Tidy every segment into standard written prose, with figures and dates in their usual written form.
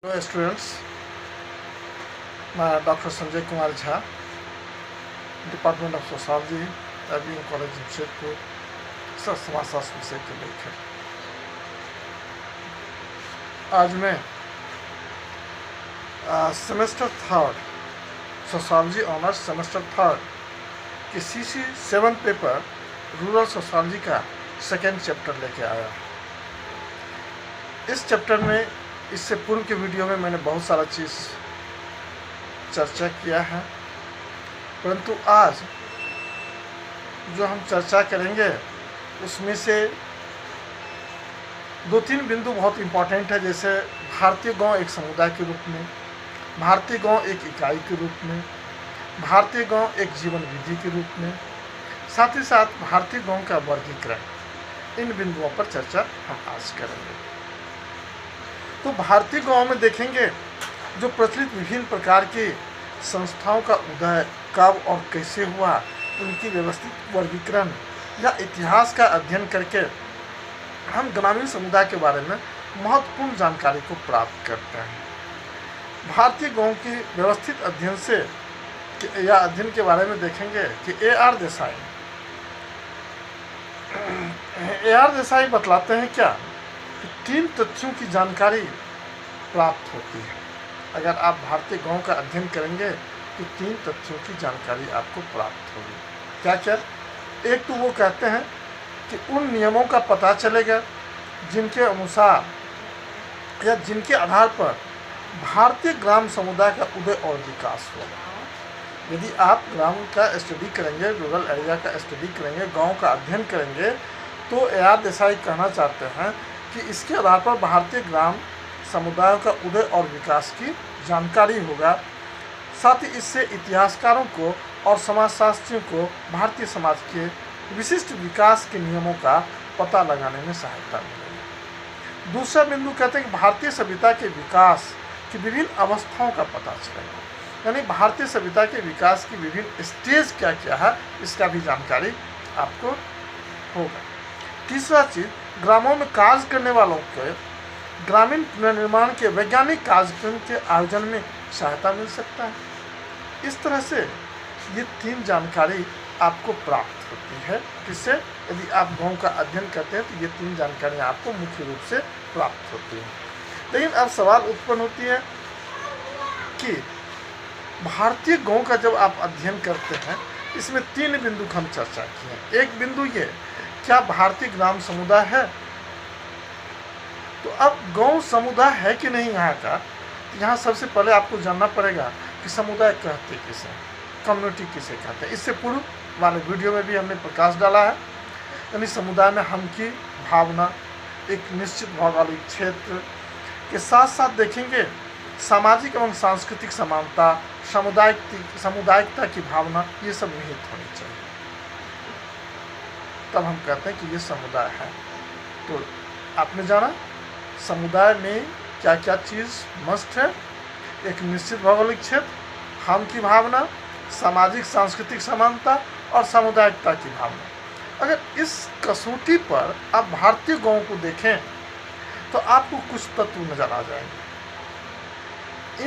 Hello students, मैं doctor Sanjay Kumar Jha, department of sociology, IBM college Jamshedpur, sir समाजशास्त्र विषय के लेकर आज मैं semester third sociology honours semester third के CC 7 पेपर रूरल सोशोलॉजी का सेकेंड चैप्टर लेके आया। इस चैप्टर में इससे पूर्व के वीडियो में मैंने बहुत सारा चीज़ चर्चा किया है, परंतु आज जो हम चर्चा करेंगे उसमें से दो तीन बिंदु बहुत इम्पोर्टेंट है। जैसे भारतीय गांव एक समुदाय के रूप में, भारतीय गांव एक इकाई के रूप में, भारतीय गांव एक जीवन विधि के रूप में, साथ ही साथ भारतीय गांव का वर्गीकरण, इन बिंदुओं पर चर्चा हम आज करेंगे। तो भारतीय गांव में देखेंगे जो प्रचलित विभिन्न प्रकार की संस्थाओं का उदय कब और कैसे हुआ, उनकी व्यवस्थित वर्गीकरण या इतिहास का अध्ययन करके हम ग्रामीण समुदाय के बारे में महत्वपूर्ण जानकारी को प्राप्त करते हैं। भारतीय गांव की व्यवस्थित अध्ययन से या अध्ययन के बारे में देखेंगे कि A.R. देसाई बतलाते हैं क्या कि 3 तथ्यों की जानकारी प्राप्त होती है। अगर आप भारतीय गांव का अध्ययन करेंगे तो 3 तथ्यों की जानकारी आपको प्राप्त होगी। क्या क्या? एक तो वो कहते हैं कि उन नियमों का पता चलेगा जिनके अनुसार या जिनके आधार पर भारतीय ग्राम समुदाय का उदय और विकास होगा। यदि आप ग्राम का स्टडी करेंगे, रूरल एरिया का स्टडी करेंगे, गांव का अध्ययन करेंगे, तो A.R. देसाई कहना चाहते हैं कि इसके आधार पर भारतीय ग्राम समुदायों का उदय और विकास की जानकारी होगा। साथ ही इससे इतिहासकारों को और समाजशास्त्रियों को भारतीय समाज के विशिष्ट विकास के नियमों का पता लगाने में सहायता मिलेगी। दूसरा बिंदु कहते हैं कि भारतीय सभ्यता के विकास की विभिन्न अवस्थाओं का पता चलेगा, यानी भारतीय सभ्यता के विकास की विभिन्न स्टेज क्या क्या है, इसका भी जानकारी आपको होगा। तीसरा चीज़, ग्रामों में कार्य करने वालों के ग्रामीण पुनर्निर्माण के वैज्ञानिक कार्यक्रम के आयोजन में सहायता मिल सकता है। इस तरह से ये 3 जानकारी आपको प्राप्त होती है। जिससे यदि आप गांव का अध्ययन करते हैं तो ये 3 जानकारियाँ आपको मुख्य रूप से प्राप्त होती हैं। लेकिन अब सवाल उत्पन्न होती है कि भारतीय गांव का जब आप अध्ययन करते हैं, इसमें 3 बिंदु हम चर्चा किए हैं। एक बिंदु ये, क्या भारतीय ग्राम समुदाय है? तो अब गांव समुदाय है कि नहीं यहाँ का, यहाँ सबसे पहले आपको जानना पड़ेगा कि समुदाय कहते किसे, कम्युनिटी किसे कहते हैं। इससे पूर्व वाले वीडियो में भी हमने प्रकाश डाला है। यानी समुदाय में हम की भावना, एक निश्चित भौगोलिक क्षेत्र के साथ साथ देखेंगे सामाजिक एवं सांस्कृतिक समानता, सामुदायिकता की भावना, ये सब निहित होनी चाहिए। तब हम कहते हैं कि ये समुदाय है। तो आपने जाना समुदाय में क्या क्या चीज़ मस्ट है। एक निश्चित भौगोलिक क्षेत्र, हम की भावना, सामाजिक सांस्कृतिक समानता और सामुदायिकता की भावना। अगर इस कसौटी पर आप भारतीय गांव को देखें तो आपको कुछ तत्व नजर आ जाएंगे।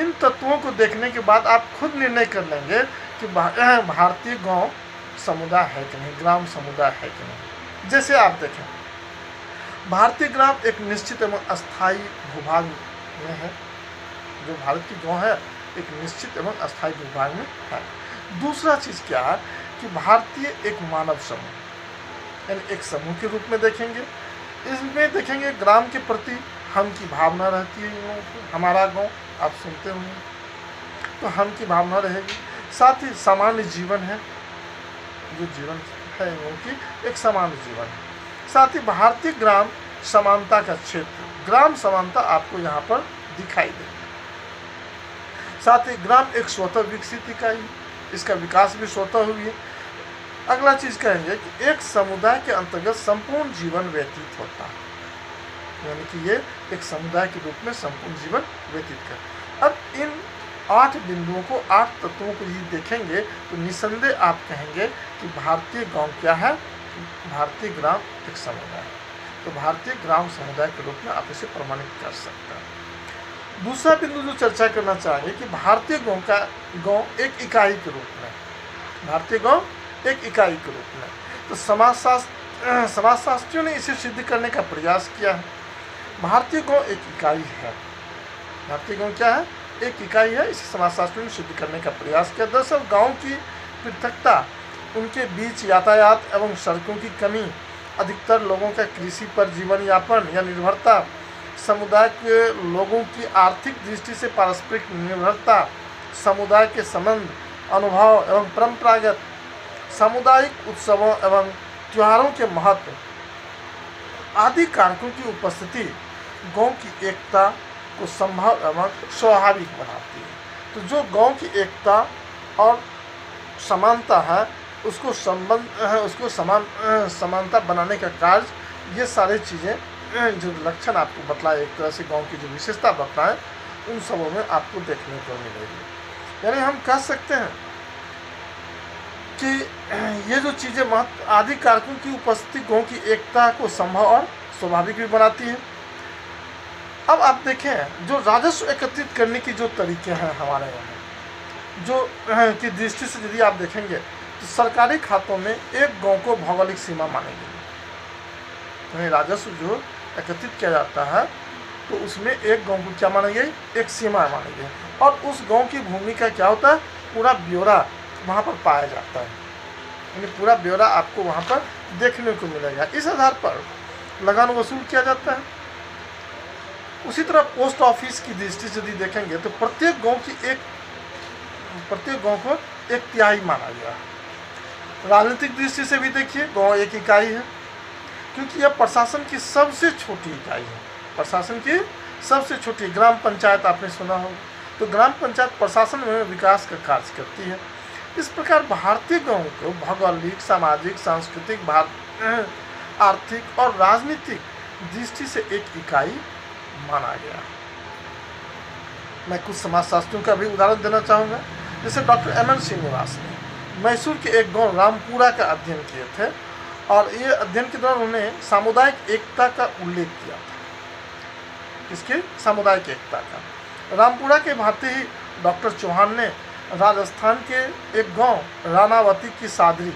इन तत्वों को देखने के बाद आप खुद निर्णय कर लेंगे कि भारतीय गांव समुदाय है कि नहीं, ग्राम समुदाय है कि नहीं। जैसे आप देखें, भारतीय ग्राम एक निश्चित एवं अस्थायी भूभाग में है। जो भारत की गांव है एक निश्चित एवं अस्थायी भूभाग में है। दूसरा चीज़ क्या है कि भारतीय एक मानव समूह, यानी एक समूह के रूप में देखेंगे। इसमें देखेंगे ग्राम के प्रति हम की भावना रहती है। इन लोगों को हमारा गांव आप सुनते होंगे, तो हम की भावना रहेगी। साथ ही सामान्य जीवन है, जो जीवन है इन लोगों की एक सामान्य जीवन है। साथ ही भारतीय ग्राम समानता का क्षेत्र, ग्राम समानता आपको यहाँ पर दिखाई देगी। साथ ही ग्राम एक स्वतः विकसित इकाई, इसका विकास भी स्वतः हुई है। अगला चीज़ कहेंगे कि एक समुदाय के अंतर्गत संपूर्ण जीवन व्यतीत होता है, यानी कि ये एक समुदाय के रूप में संपूर्ण जीवन व्यतीत कर। अब इन 8 बिंदुओं को, 8 तत्वों को यदि देखेंगे तो निसंदेह आप कहेंगे कि भारतीय गांव क्या है, भारतीय ग्राम एक समुदाय। तो भारतीय ग्राम समुदाय के रूप में आप इसे प्रमाणित कर सकते हैं। दूसरा बिंदु जो चर्चा करना चाहेंगे कि भारतीय गांव एक इकाई के रूप में, भारतीय गांव एक इकाई के रूप में, तो समाजशास्त्रियों ने इसे सिद्ध करने का प्रयास किया है। भारतीय गांव एक इकाई है, भारतीय गांव क्या है, एक इकाई है, इसे समाजशास्त्रियों ने सिद्ध करने का प्रयास किया। दरअसल गांव की पृथकता, उनके बीच यातायात एवं सड़कों की कमी, अधिकतर लोगों का कृषि पर जीवन यापन या निर्भरता, समुदाय के लोगों की आर्थिक दृष्टि से पारस्परिक निर्भरता, समुदाय के संबंध, अनुभव एवं परंपरागत सामुदायिक उत्सवों एवं त्योहारों के महत्व आदि कारकों की उपस्थिति गांव की एकता को संभव एवं स्वाभाविक बनाती है। तो जो गांव की एकता और समानता है, उसको समानता बनाने का कार्य, ये सारी चीज़ें जो लक्षण आपको बतलाए, एक तरह से गांव की जो विशेषता बतलाएं, उन सबों में आपको देखने को मिलेगी। यानी हम कह सकते हैं कि ये जो चीज़ें महत्व आदि कारकों की उपस्थिति गांव की एकता को संभव और स्वाभाविक भी बनाती है। अब आप देखें, जो राजस्व एकत्रित करने की जो तरीके हैं हमारे यहाँ, जो की दृष्टि से यदि आप देखेंगे तो सरकारी खातों में एक गांव को भौगोलिक सीमा मानी गई है। राजस्व जो एकत्रित किया जाता है तो उसमें एक गांव को क्या मानी गई, एक सीमा मानी गई, और उस गांव की भूमि का क्या होता है, पूरा ब्यौरा वहाँ पर पाया जाता है, यानी पूरा ब्यौरा आपको वहाँ पर देखने को मिलेगा। इस आधार पर लगान वसूल किया जाता है। उसी तरह पोस्ट ऑफिस की दृष्टि से यदि देखेंगे तो प्रत्येक गांव को एक तिहाई माना गया है। राजनीतिक दृष्टि से भी देखिए, गांव एक इकाई है, क्योंकि यह प्रशासन की सबसे छोटी इकाई है। प्रशासन की सबसे छोटी ग्राम पंचायत आपने सुना होगा, तो ग्राम पंचायत प्रशासन में विकास का कार्य करती है। इस प्रकार भारतीय गांव को भौगोलिक, सामाजिक, सांस्कृतिक, आर्थिक और राजनीतिक दृष्टि से एक इकाई माना गया। मैं कुछ समाजशास्त्रियों का भी उदाहरण देना चाहूँगा। जैसे डॉक्टर एम एन श्रीनिवास ने मैसूर के एक गांव रामपुरा का अध्ययन किए थे, और ये अध्ययन के दौरान उन्होंने सामुदायिक एकता का उल्लेख किया था। किसकी? सामुदायिक एकता का। रामपुरा के भांति ही डॉक्टर चौहान ने राजस्थान के एक गांव रानावती की सादरी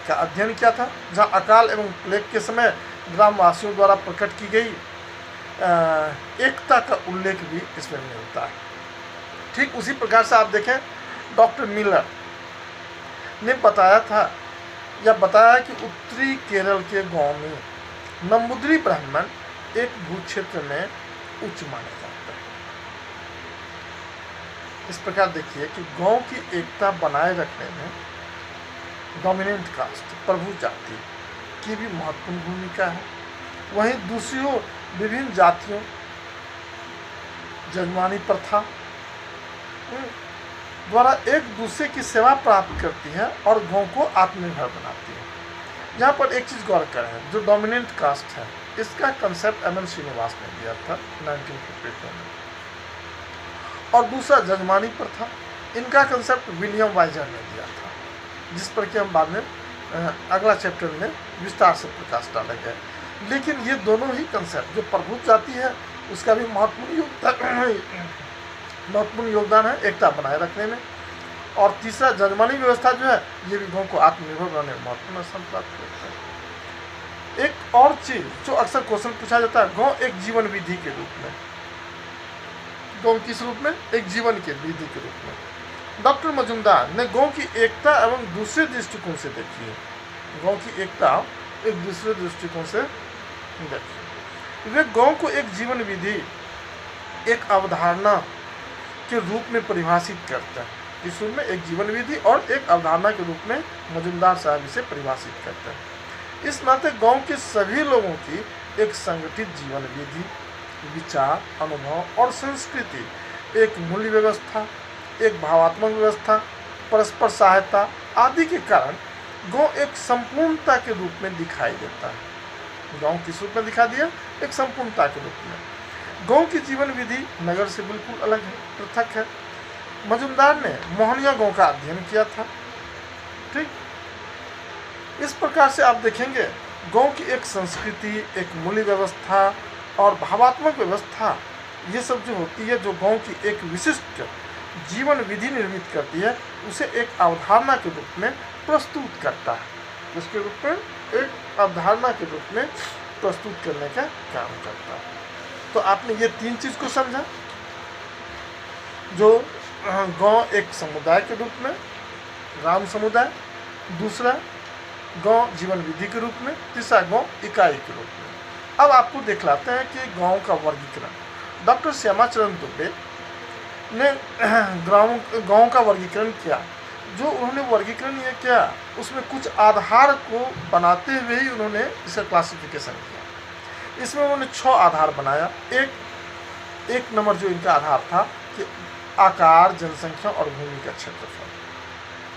का अध्ययन किया था, जहां अकाल एवं प्लेग के समय ग्रामवासियों द्वारा प्रकट की गई एकता का उल्लेख भी इसमें मिलता है। ठीक उसी प्रकार से आप देखें, डॉक्टर मिलर ने बताया कि उत्तरी केरल के गांव में नंबूदरी ब्राह्मण एक भूक्षेत्र में उच्च माने जाते हैं। इस प्रकार देखिए कि गांव की एकता बनाए रखने में डोमिनेंट कास्ट, प्रभु जाति की भी महत्वपूर्ण भूमिका है। वहीं दूसरी ओर विभिन्न जातियों जजमानी प्रथा द्वारा एक दूसरे की सेवा प्राप्त करती है और गांव को आत्मनिर्भर बनाती है। यहाँ पर एक चीज़ गौर करें, जो डोमिनेंट कास्ट है, इसका कंसेप्ट एम एन श्रीनिवास ने दिया था 1952 में, और दूसरा जजमानी प्रथा, इनका कंसेप्ट विलियम वाइजर ने दिया था, जिस पर कि हम बाद में अगला चैप्टर में विस्तार से प्रकाश डालेंगे। लेकिन ये दोनों ही कंसेप्ट, जो प्रभुत्व जाति है उसका भी महत्वपूर्ण योगदान है एकता बनाए रखने में, और तीसरा जजमानी व्यवस्था जो है, ये भी गांव को आत्मनिर्भर बनाने में महत्वपूर्ण स्थान प्राप्त करता है। एक और चीज जो अक्सर क्वेश्चन पूछा जाता है, गांव एक जीवन विधि के रूप में, गांव किस रूप में? एक जीवन के विधि के रूप में। डॉक्टर मजुमदार ने गांव की एकता एवं दूसरे दृष्टिकोण से देखी है। गांव की एकता एक दूसरे दृष्टिकोण से देखी। वे गांव को एक जीवन विधि, एक अवधारणा के रूप में परिभाषित करते हैं। इस रूप में एक जीवन विधि और एक अवधारणा के रूप में मजुमदार साहब इसे परिभाषित करते हैं। इस नाते गांव के सभी लोगों की एक संगठित जीवन विधि, विचार, अनुभव और संस्कृति, एक मूल्य व्यवस्था, एक भावात्मक व्यवस्था, परस्पर सहायता आदि के कारण गांव एक संपूर्णता के रूप में दिखाई देता है। गांव किस रूप में दिखा दिया? एक संपूर्णता के रूप में। गांव की जीवन विधि नगर से बिल्कुल अलग है, पृथक है। मजुमदार ने मोहनिया गांव का अध्ययन किया था। ठीक, इस प्रकार से आप देखेंगे गांव की एक संस्कृति, एक मूल्य व्यवस्था और भावात्मक व्यवस्था ये सब जो होती है, जो गांव की एक विशिष्ट जीवन विधि निर्मित करती है, उसे एक अवधारणा के रूप में प्रस्तुत करता है, जिसके रूप में एक अवधारणा के रूप में प्रस्तुत करने का काम करता है। तो आपने ये 3 चीज़ को समझा, जो गांव एक समुदाय के रूप में, ग्राम समुदाय, दूसरा गांव जीवन विधि के रूप में, तीसरा गांव इकाई के रूप में। अब आपको दिखलाते हैं कि गांव का वर्गीकरण। डॉक्टर श्यामाचरण दुबे ने गांव का वर्गीकरण किया। जो उन्होंने वर्गीकरण ये किया, उसमें कुछ आधार को बनाते हुए ही उन्होंने इसका क्लासिफिकेशन किया। इसमें उन्होंने 6 आधार बनाया। एक नंबर जो इनका आधार था कि आकार, जनसंख्या और भूमि का क्षेत्रफल।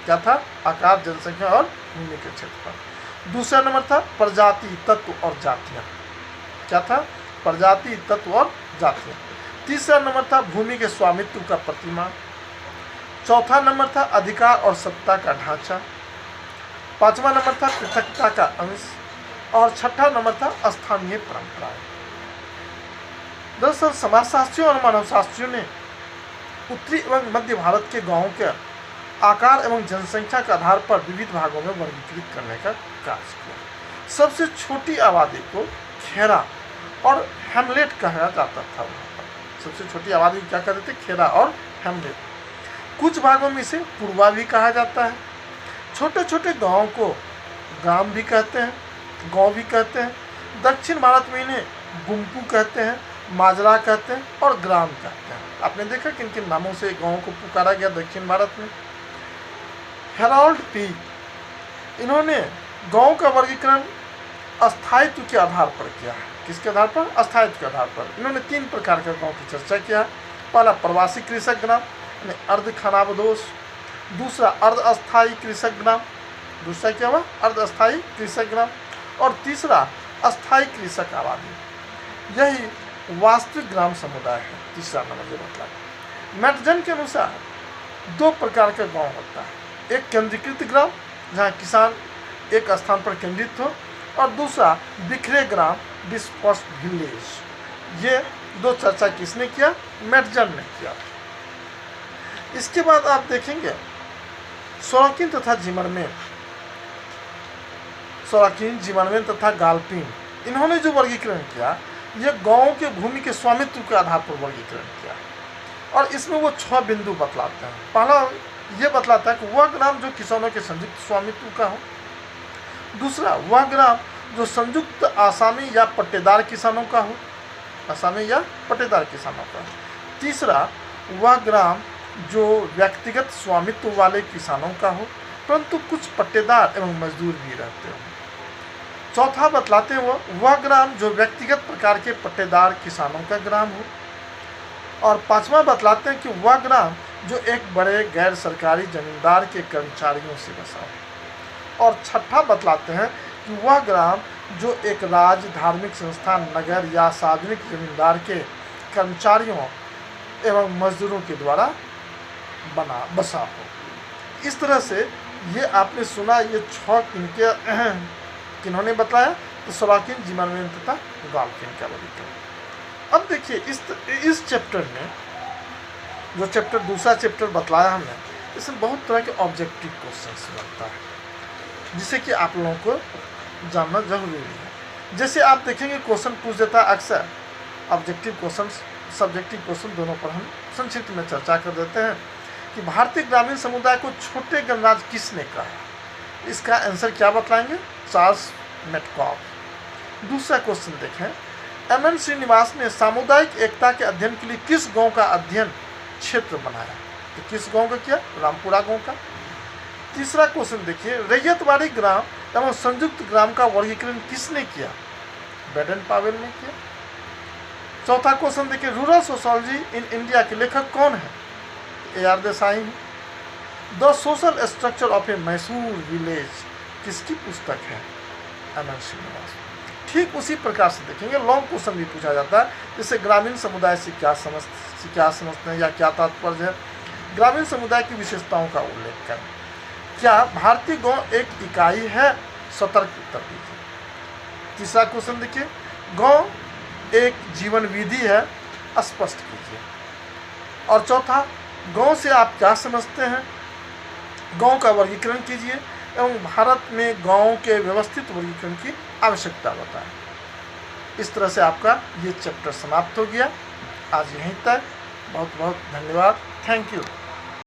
क्या था? आकार, जनसंख्या और भूमि का क्षेत्रफल। दूसरा नंबर था प्रजाति, तत्व और जातियाँ। क्या था? प्रजाति, तत्व और जातियाँ। तीसरा नंबर था भूमि के स्वामित्व का प्रतिमान। चौथा नंबर था अधिकार और सत्ता का ढांचा। पांचवा नंबर था पृथकता का अंश। और छठा नंबर था स्थानीय परंपराएं। दरअसल समाजशास्त्रियों और मानवशास्त्रियों ने उत्तरी एवं मध्य भारत के गांवों के आकार एवं जनसंख्या के आधार पर विविध भागों में वर्गीकृत करने का कार्य किया। सबसे छोटी आबादी को खेरा और हेमलेट कहा जाता था। सबसे छोटी आबादी क्या कहते थे? खेरा और हेमलेट। कुछ भागों में इसे पूर्वा भी कहा जाता है। छोटे छोटे गांवों को ग्राम भी कहते हैं, गांव भी कहते हैं। दक्षिण भारत में इन्हें गुम्पू कहते हैं, माजरा कहते हैं और ग्राम कहते हैं। आपने देखा किन किन नामों से गांवों को पुकारा गया दक्षिण भारत में। हेरोल्ड पीक, इन्होंने गांव का वर्गीकरण अस्थायित्व के आधार पर किया है। किसके आधार पर? अस्थायित्व के आधार पर। इन्होंने 3 प्रकार के गांव की चर्चा किया। पहला प्रवासी कृषक ग्राम, अर्ध खानाबदोश। दूसरा अर्ध अस्थायी कृषक ग्राम। दूसरा क्या हुआ? अर्ध अस्थायी कृषक ग्राम। और तीसरा अस्थायी कृषक आबादी। यही वास्तविक ग्राम समुदाय है। तीसरा नंबर जो मतलब मैटजन के अनुसार 2 प्रकार का गांव होता है। एक केंद्रीकृत ग्राम, जहाँ किसान एक स्थान पर केंद्रित हो, और दूसरा बिखरे ग्राम, डिस्पर्स्ड विलेज। ये 2 चर्चा किसने किया? मैटजन ने किया। इसके बाद आप देखेंगे सोराकिन तथा जिमरमैन तथा गाल्पिन, इन्होंने जो वर्गीकरण किया, यह गांवों के भूमि के स्वामित्व के आधार पर वर्गीकरण किया। और इसमें वो 6 बिंदु बतलाते हैं। पहला ये बतलाता है कि वह ग्राम जो किसानों के संयुक्त स्वामित्व का हो। दूसरा, वह ग्राम जो संयुक्त आसामी या पट्टेदार किसानों का हो, आसामी या पट्टेदार किसानों का। तीसरा, वह ग्राम जो व्यक्तिगत स्वामित्व वाले किसानों का हो, परंतु कुछ पट्टेदार एवं मजदूर भी रहते हो। चौथा बतलाते हैं वह ग्राम जो व्यक्तिगत प्रकार के पट्टेदार किसानों का ग्राम हो। और पांचवा बतलाते हैं कि वह ग्राम जो एक बड़े गैर सरकारी जमींदार के कर्मचारियों से बसा हो। और छठा बतलाते हैं कि वह ग्राम जो एक राज्य, धार्मिक संस्थान, नगर या सार्वजनिक जमींदार के कर्मचारियों एवं मजदूरों के द्वारा बसा हो। इस तरह से ये आपने सुना, ये 6 किन्होंने बताया? तो सोराकिन, जिमरमैन तथा गाल्पिन का वर्गीकरण। अब देखिए इस चैप्टर में जो चैप्टर दूसरा चैप्टर बतलाया हमने, इसमें बहुत तरह के ऑब्जेक्टिव क्वेश्चंस बनता है, जिसे कि आप लोगों को जानना जरूरी है। जैसे आप देखेंगे क्वेश्चन पूछ देता है अक्सर, ऑब्जेक्टिव क्वेश्चन, सब्जेक्टिव क्वेश्चन, दोनों पर हम संक्षिप्त में चर्चा कर देते हैं कि भारतीय ग्रामीण समुदाय को छोटे गणराज्य किसने कहा? इसका आंसर क्या बतलाएंगे? Charles Metcalfe. दूसरा क्वेश्चन देखें, एम.एन. श्रीनिवास ने सामुदायिक एकता के अध्ययन के लिए किस गांव का अध्ययन क्षेत्र बनाया? तो किस गांव का किया? रामपुरा गांव का। तीसरा क्वेश्चन देखिए, रैयतवाड़ी ग्राम एवं संयुक्त ग्राम का वर्गीकरण किसने किया? बेडन पावेल ने किया। चौथा क्वेश्चन देखिए, रूरल सोशोलॉजी इन इंडिया के लेखक कौन है? A.R. Desai. The social structure of A Mysore village किसकी पुस्तक है? एम.एन. श्रीनिवास। ठीक उसी प्रकार से देखेंगे लॉन्ग क्वेश्चन भी पूछा जाता है, जैसे ग्रामीण समुदाय से क्या समझते हैं या क्या तात्पर्य है? ग्रामीण समुदाय की विशेषताओं का उल्लेख करें। क्या भारतीय गांव एक इकाई है? सतर्क उत्तर दीजिए। तीसरा क्वेश्चन देखिए, गांव एक जीवन विधि है स्पष्ट कीजिए। और चौथा, गांव से आप क्या समझते हैं, गांव का वर्गीकरण कीजिए एवं भारत में गांव के व्यवस्थित वर्गीकरण की आवश्यकता बताएं। इस तरह से आपका ये चैप्टर समाप्त हो गया। आज यहीं तक। बहुत बहुत धन्यवाद। Thank you.